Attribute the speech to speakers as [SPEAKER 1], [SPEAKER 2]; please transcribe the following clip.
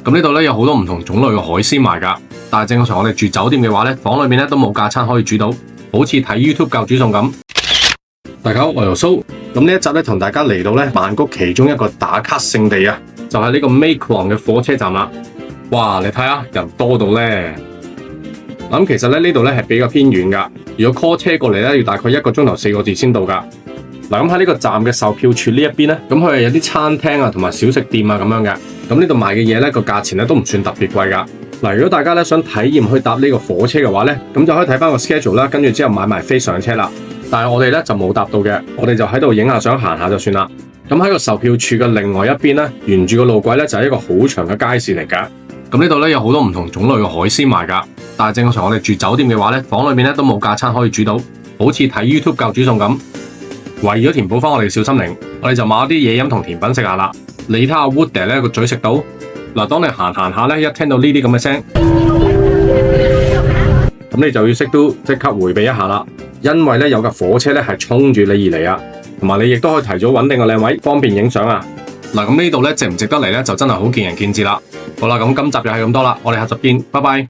[SPEAKER 1] 咁呢度咧有好多唔同種類嘅海鮮賣㗎，但係正常我哋住酒店嘅話咧，房裏面咧都冇架餐可以煮到，好似睇 YouTube 教煮餸咁。大家好，我係蘇。咁呢一集咧同大家嚟到咧曼谷其中一個打卡勝地啊，就係呢個 Mae Klong 嘅火車站啦。哇，你睇下人多到咧。咁其實咧呢度咧係比較偏遠㗎，如果 call 車過嚟咧要大概1個鐘頭4個字先到㗎。嗱，咁喺呢個站嘅售票處呢一邊咧，咁佢係有啲餐廳啊同埋小食店啊咁樣嘅。咁呢度賣嘅嘢咧個價錢咧都唔算特別貴㗎。嗱，如果大家咧想體驗去搭呢個火車嘅話咧，咁就可以睇翻個 schedule 啦，跟住之後買埋飛上車啦。但係我哋咧就冇搭到嘅，我哋就喺度影下相行下就算啦。咁喺個售票處嘅另外一邊咧，沿住個路軌咧就係一個好長嘅街市嚟㗎。咁呢度咧有好多唔同種類嘅海鮮賣㗎，但係正常我哋住酒店嘅話咧，房裏面咧都冇架餐可以煮到，好似睇 YouTube 教煮餸咁。為咗填補翻我哋嘅小心靈，我哋就買咗啲嘢飲同甜品食下啦。你睇下 Woody 咧個嘴食到，嗱，當你行下咧，一聽到呢啲咁嘅聲，咁你就要識都即刻迴避一下啦，因為咧有架火車咧係衝住你而嚟啊，同埋你亦都可以提早揾定個靚位，方便影相啊。嗱，咁呢度咧值唔值得嚟咧，就真係好見仁見智啦。好啦，咁今集就係咁多啦，我哋下集見，拜拜。